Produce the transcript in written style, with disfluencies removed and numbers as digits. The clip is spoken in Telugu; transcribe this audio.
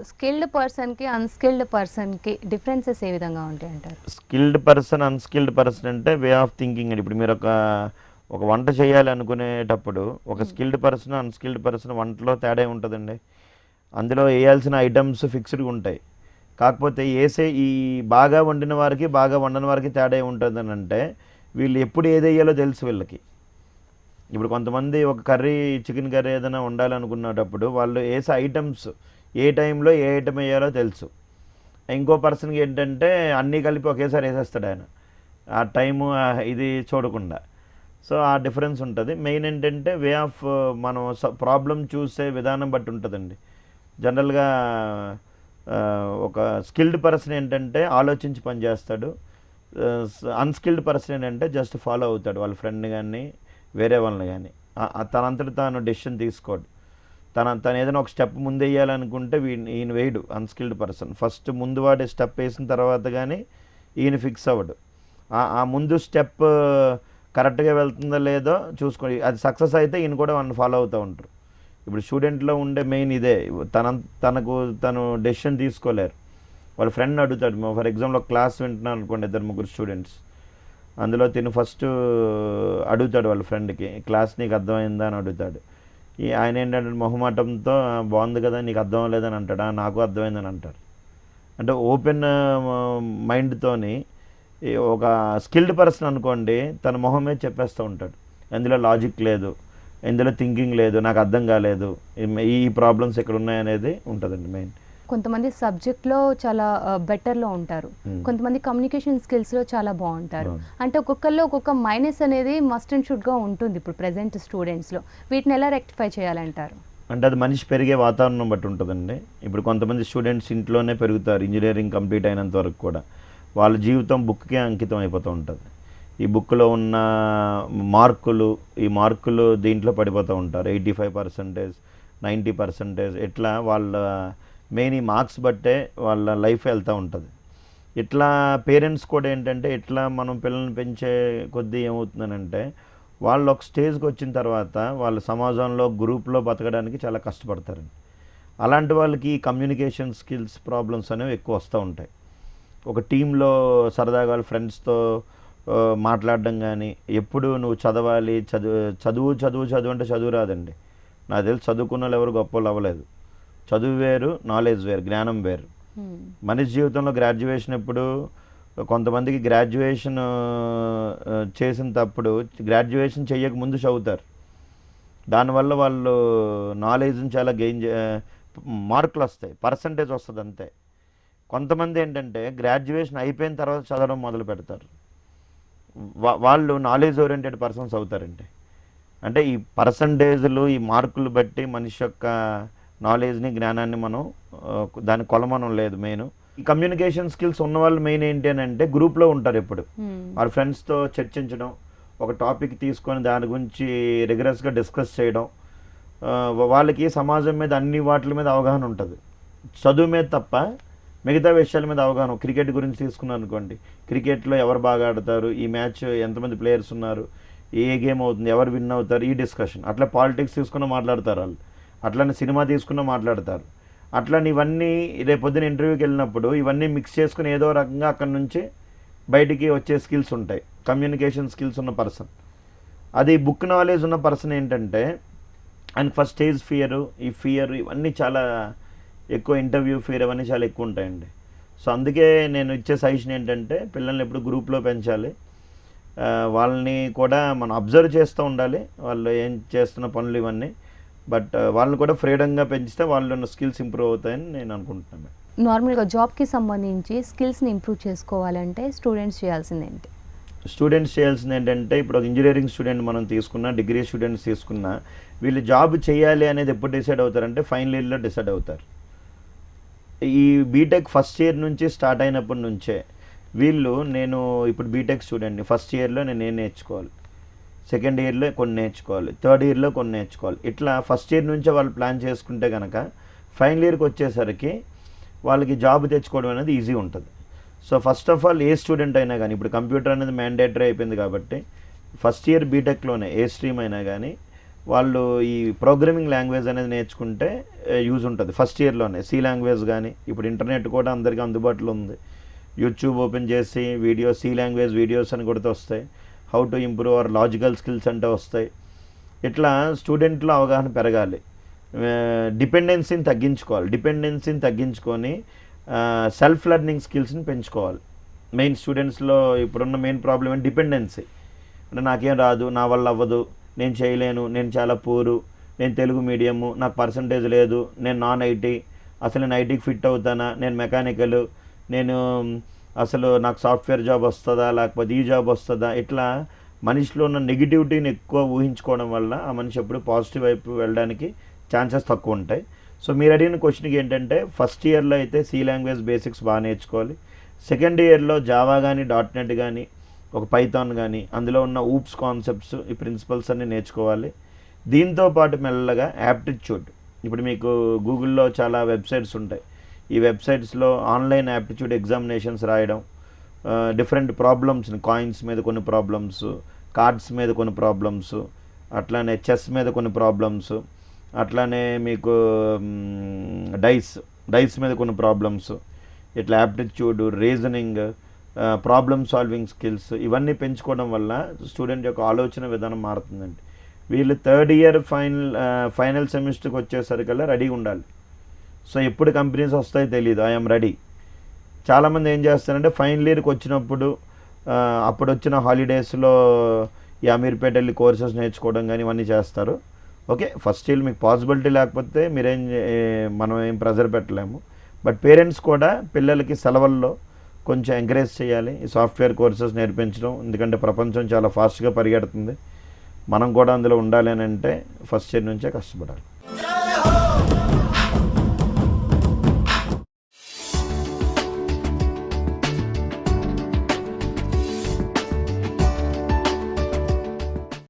స్కిల్డ్ పర్సన్‌కి, అన్‌స్కిల్డ్ పర్సన్‌కి డిఫరెన్సెస్ ఏ విధంగా ఉంటాయంటారు? స్కిల్డ్ పర్సన్, అన్‌స్కిల్డ్ పర్సన్ అంటే వే ఆఫ్ థింకింగ్ అండి. ఇప్పుడు మీరు ఒక వంట చేయాలి అనుకునేటప్పుడు ఒక హ్మ్. స్కిల్డ్ పర్సన్, అన్‌స్కిల్డ్ పర్సన్ వంటలో తేడా ఉంటదండి. అందులో ఏయాల్సిన ఐటెమ్స్ ఫిక్స్‌డ్‌గా ఉంటాయి. కాకపోతే ఈ బాగా వండిన వారికి, బాగా వండని వారికి తేడా ఏముంటదనంటే, వీళ్ళు ఎప్పుడు ఏదెయ్యాలో తెలుసు వీళ్ళకి. ఇప్పుడు కొంతమంది ఒక కర్రీ, చికెన్ కర్రీ ఏదైనా వండాలనుకునేటప్పుడు వాళ్ళు ఏసే ఐటమ్స్ ఏ టైంలో ఏ ఐటమ్ వేయాలో తెలుసు. ఇంకో పర్సన్‌కి ఏంటంటే అన్నీ కలిపి ఒకేసారి ఏసేస్తాడు ఆయన. ఆ టైము ఇది చూడకుండా. సో, ఆ డిఫరెన్స్ ఉంటది. మెయిన్ ఏంటంటే వే ఆఫ్ మనం ప్రాబ్లమ్ చూసే విధానం బట్టి ఉంటదండి. జనరల్‌గా ఒక స్కిల్డ్ పర్సన్ ఏంటంటే ఆలోచించి పని చేస్తాడు. అన్‌స్కిల్డ్ పర్సన్ ఏంటంటే జస్ట్ ఫాలో అవుతాడు. వాళ్ళ ఫ్రెండ్‌ని గాని, వేరే వాళ్ళని గాని. తనంతట తాను డెసిషన్ తీసుకోడు. తను ఏదైనా ఒక స్టెప్ ముందెయ్యాలనుకుంటే ఈయన వేయడు అన్‌స్కిల్డ్ పర్సన్. ఫస్ట్ ముందు వాడే స్టెప్ ఏసిన తర్వాత గానీ ఈయన ఫిక్స్ అవ్వడు. ఆ ముందు స్టెప్ కరెక్ట్‌గా వెళ్తుందో లేదో చూసుకోని అది సక్సెస్ అయితే ఈయన కూడా వాడిని ఫాలో అవుతూ ఉంటారు. ఇప్పుడు స్టూడెంట్‌లో ఉండే మెయిన్ ఇదే. తనకు తను డెసిషన్ తీసుకోలేరు. వాళ్ళ ఫ్రెండ్‌ని అడుగుతాడు. ఫర్ ఎగ్జాంపుల్ ఒక క్లాస్ వింటున్నాను అనుకోండి, ఇద్దరు ముగ్గురు స్టూడెంట్స్. అందులో తిను ఫస్ట్ అడుగుతాడు వాళ్ళ ఫ్రెండ్‌కి, క్లాస్ నీకు అర్థమైందా అని అడుగుతాడు. ఆయన ఏంటంటే మొహమాటంతో బాగుంది కదా నీకు అర్థం అవ్వలేదని అంటాడు. నాకు అర్థమైందని అంటారు. అంటే ఓపెన్ మైండ్తోని ఒక స్కిల్డ్ పర్సన్ అనుకోండి, తన మొహం మీద చెప్పేస్తూ ఉంటాడు. ఇందులో లాజిక్ లేదు, ఇందులో థింకింగ్ లేదు, నాకు అర్థం కాలేదు, ఈ ప్రాబ్లమ్స్ ఇక్కడ ఉన్నాయనేది ఉంటుందండి మెయిన్. కొంతమంది సబ్జెక్ట్‌లో చాలా బెటర్‌లో ఉంటారు. కొంతమంది కమ్యూనికేషన్ స్కిల్స్‌లో చాలా బావుంటారు. అవును. అంటే ఒక్కొక్కళ్ళలో ఒక్కొక్క మైనస్ అనేది మస్ట్ అండ్ షుడ్‌గా ఉంటుంది ఇప్పుడు ప్రెజెంట్ స్టూడెంట్స్‌లో. వీటిని ఎలా రెక్టిఫై చేయాలంటారు? అంటే అది మనిషి పెరిగే వాతావరణం బట్టి ఉంటుందండి. ఇప్పుడు కొంతమంది స్టూడెంట్స్ ఇంట్లోనే పెరుగుతారు ఇంజనీరింగ్ కంప్లీట్ అయినంత వరకు కూడా. వాళ్ళ జీవితం బుక్కే అంకితం అయిపోతూ ఉంటుంది. ఈ బుక్లో ఉన్న మార్కులు, ఈ మార్కులు దీంట్లో పడిపోతూ ఉంటారు. 85%, 90% ఇట్లా వాళ్ళ మెయిన్ ఈ మార్క్స్ బట్టే వాళ్ళ లైఫ్ వెళ్తూ ఉంటుంది. ఇట్లా పేరెంట్స్ కూడా ఏంటంటే ఇట్లా మనం పిల్లల్ని పెంచే కొద్దీ ఏమవుతుందనంటే వాళ్ళు ఒక స్టేజ్కి వచ్చిన తర్వాత వాళ్ళ సమాజంలో గ్రూప్లో బతకడానికి చాలా కష్టపడతారండి. అలాంటి వాళ్ళకి కమ్యూనికేషన్ స్కిల్స్ ప్రాబ్లమ్స్ అనేవి ఎక్కువ వస్తూ ఉంటాయి. ఒక టీంలో సరదాగా వాళ్ళ ఫ్రెండ్స్తో మాట్లాడడం కానీ, ఎప్పుడు నువ్వు చదవాలి, చదువు చదువు చదువు అంటే చదువు రాదండి. నాకు తెలిసి చదువుకున్న వాళ్ళు ఎవరు గొప్ప వాళ్ళు అవ్వలేదు. చదువు వేరు, నాలెడ్జ్ వేరు, జ్ఞానం వేరు. మనిషి జీవితంలో గ్రాడ్యుయేషన్ ఎప్పుడు కొంతమందికి గ్రాడ్యుయేషన్ చేసినప్పుడు గ్రాడ్యుయేషన్ చేయక ముందు చదువుతారు. దానివల్ల వాళ్ళు నాలెడ్జ్ని చాలా మార్కులు వస్తాయి, పర్సంటేజ్ వస్తుంది అంతే. కొంతమంది ఏంటంటే గ్రాడ్యుయేషన్ అయిపోయిన తర్వాత చదవడం మొదలు పెడతారు. వాళ్ళు నాలెడ్జ్ ఓరియంటెడ్ పర్సన్స్ అవుతారండి. అంటే ఈ పర్సంటేజ్లు, ఈ మార్కులు బట్టి మనిషి యొక్క నాలెడ్జ్ని, జ్ఞానాన్ని మనం దాని కొలమానం లేదు మెయిన్. ఈ కమ్యూనికేషన్ స్కిల్స్ ఉన్నవాళ్ళు మెయిన్ ఏంటి అని అంటే గ్రూప్లో ఉంటారు ఎప్పుడు. వాళ్ళ ఫ్రెండ్స్తో చర్చించడం, ఒక టాపిక్ తీసుకొని దాని గురించి రిగరస్గా డిస్కస్ చేయడం. వాళ్ళకి సమాజం మీద అన్ని వాటి మీద అవగాహన ఉంటుంది. చదువు మీద తప్ప మిగతా విషయాల మీద అవగాహన. క్రికెట్ గురించి తీసుకున్నాను అనుకోండి, క్రికెట్లో ఎవరు బాగా ఆడతారు, ఈ మ్యాచ్ ఎంతమంది ప్లేయర్స్ ఉన్నారు, ఏ గేమ్ అవుతుంది, ఎవరు విన్ అవుతారు, ఈ డిస్కషన్. అట్లా పాలిటిక్స్ తీసుకున్న మాట్లాడతారు వాళ్ళు. అట్లనే సినిమా తీసుకున్న మాట్లాడతారు. అట్లని ఇవన్నీ రేపొద్దున ఇంటర్వ్యూకి వెళ్ళినప్పుడు ఇవన్నీ మిక్స్ చేసుకుని ఏదో రకంగా అక్కడి నుంచి బయటికి వచ్చే స్కిల్స్ ఉంటాయి. కమ్యూనికేషన్ స్కిల్స్ ఉన్న పర్సన్. అది బుక్ నాలెడ్జ్ ఉన్న పర్సన్ ఏంటంటే ఆయనకు ఫస్ట్ స్టేజ్ ఫియర్, ఈ ఫియర్ ఇవన్నీ చాలా ఎక్కువ, ఇంటర్వ్యూ ఫియర్ అవన్నీ చాలా ఎక్కువ ఉంటాయండి. సో అందుకే నేను ఇచ్చే సజెషన్ ఏంటంటే పిల్లల్ని ఎప్పుడు గ్రూప్లో పెంచాలి. వాళ్ళని కూడా మనం అబ్జర్వ్ చేస్తూ ఉండాలి, వాళ్ళు ఏం చేస్తున్న పనులు ఇవన్నీ. బట్ వాళ్ళని కూడా ఫ్రీడంగా పెంచితే వాళ్ళ స్కిల్స్ ఇంప్రూవ్ అవుతాయని నేను అనుకుంటున్నాను. నార్మల్‌గా జాబ్‌కి సంబంధించి స్కిల్స్‌ని ఇంప్రూవ్ చేసుకోవాలంటే స్టూడెంట్స్ చేయాల్సింది ఏంటి? స్టూడెంట్స్ చేయాల్సింది ఏంటంటే ఇప్పుడు ఒక ఇంజనీరింగ్ స్టూడెంట్ మనం తీసుకున్నా, డిగ్రీ స్టూడెంట్స్ తీసుకున్నా, వీళ్ళు జాబ్ చేయాలి అనేది ఎప్పుడు డిసైడ్ అవుతారంటే ఫైనల్ ఇయర్లో డిసైడ్ అవుతారు. ఈ బీటెక్ ఫస్ట్ ఇయర్ నుంచి స్టార్ట్ అయినప్పటి నుంచే వీళ్ళు, నేను ఇప్పుడు బీటెక్ స్టూడెంట్ని, ఫస్ట్ ఇయర్లో నేను ఏం నేర్చుకోవాలి, సెకండ్ ఇయర్లో కొన్ని నేర్చుకోవాలి, థర్డ్ ఇయర్లో కొన్ని నేర్చుకోవాలి, ఇట్లా ఫస్ట్ ఇయర్ నుంచే వాళ్ళు ప్లాన్ చేసుకుంటే కనుక ఫైనల్ ఇయర్కి వచ్చేసరికి వాళ్ళకి జాబ్ తెచ్చుకోవడం అనేది ఈజీ ఉంటుంది. So first of all A student అయినా కానీ, ఇప్పుడు కంప్యూటర్ అనేది మ్యాండేటరీ అయిపోయింది కాబట్టి ఫస్ట్ ఇయర్ బీటెక్లోనే ఏ స్ట్రీమ్ అయినా కానీ వాళ్ళు ఈ ప్రోగ్రామింగ్ లాంగ్వేజ్ అనేది నేర్చుకుంటే యూజ్ ఉంటుంది ఫస్ట్ ఇయర్లోనే. సి లాంగ్వేజ్ కానీ, ఇప్పుడు ఇంటర్నెట్ కూడా అందరికీ అందుబాటులో ఉంది. యూట్యూబ్ ఓపెన్ చేసి సి లాంగ్వేజ్ వీడియోస్ అని కొడితే వస్తాయి. How to improve our logical skills అంటే వస్తాయి. ఇట్లా స్టూడెంట్లో అవగాహన పెరగాలి. డిపెండెన్సీని తగ్గించుకొని సెల్ఫ్ లెర్నింగ్ స్కిల్స్ని పెంచుకోవాలి. మెయిన్ స్టూడెంట్స్లో ఇప్పుడున్న మెయిన్ ప్రాబ్లం ఏంటి? డిపెండెన్సీ. అంటే నాకేం రాదు, నా వల్ల అవ్వదు, నేను చేయలేను, నేను చాలా పూరు, నేను తెలుగు మీడియము, నాకు పర్సంటేజ్ లేదు, నేను నాన్ ఐటీ, అసలు నేను ఐటీకి ఫిట్ అవుతానా, నేను మెకానికల్, నేను అసలు నాకు సాఫ్ట్వేర్ జాబ్ వస్తుందా, లేకపోతే ఈ జాబ్ వస్తుందా, ఇట్లా మనిషిలో ఉన్న నెగిటివిటీని ఎక్కువ ఊహించుకోవడం వల్ల ఆ మనిషి ఎప్పుడు పాజిటివ్ వైపు వెళ్ళడానికి ఛాన్సెస్ తక్కువ ఉంటాయి. సో మీరు అడిగిన క్వశ్చన్కి ఏంటంటే, ఫస్ట్ ఇయర్లో అయితే సి లాంగ్వేజ్ బేసిక్స్ బాగా నేర్చుకోవాలి. సెకండ్ ఇయర్లో జావా కానీ, .NET కానీ, ఒక పైథాన్ కానీ, అందులో ఉన్న ఊప్స్ కాన్సెప్ట్స్, ఈ ప్రిన్సిపల్స్ అన్నీ నేర్చుకోవాలి. దీంతో పాటు మెల్లగా యాప్టిట్యూడ్, ఇప్పుడు మీకు గూగుల్లో చాలా వెబ్సైట్స్ ఉంటాయి. ఈ వెబ్సైట్స్లో ఆన్లైన్ యాప్టిట్యూడ్ ఎగ్జామినేషన్స్ రాయడం, డిఫరెంట్ ప్రాబ్లమ్స్ని, కాయిన్స్ మీద కొన్ని ప్రాబ్లమ్స్, కార్డ్స్ మీద కొన్ని ప్రాబ్లమ్స్, అట్లానే చెస్ మీద కొన్ని ప్రాబ్లమ్స్, అట్లానే మీకు డైస్ మీద కొన్ని ప్రాబ్లమ్స్, ఇట్లా aptitude, reasoning, problem solving skills ఇవన్నీ పెంచుకోవడం వల్ల స్టూడెంట్ యొక్క ఆలోచన విధానం మారుతుందండి. వీళ్ళు థర్డ్ ఇయర్ ఫైనల్ సెమిస్టర్కి వచ్చేసరికల్లా రెడీగా ఉండాలి. సో ఎప్పుడు కంపెనీస్ వస్తాయో తెలియదు, ఐఎమ్ రెడీ. చాలామంది ఏం చేస్తారంటే ఫైనల్ ఇయర్కి వచ్చినప్పుడు అప్పుడు వచ్చిన హాలిడేస్లో ఈ అమీర్పేట వెళ్ళి కోర్సెస్ నేర్చుకోవడం కానీ ఇవన్నీ చేస్తారు. ఓకే, ఫస్ట్ ఇయర్ మీకు పాసిబిలిటీ లేకపోతే మనం ఏం ప్రెజర్ పెట్టలేము. బట్ పేరెంట్స్ కూడా పిల్లలకి సెలవుల్లో కొంచెం ఎంకరేజ్ చేయాలి, ఈ సాఫ్ట్వేర్ కోర్సెస్ నేర్పించడం. ఎందుకంటే ప్రపంచం చాలా ఫాస్ట్గా పరిగెడుతుంది, మనం కూడా అందులో ఉండాలి అని అంటే ఫస్ట్ ఇయర్ నుంచే కష్టపడాలి.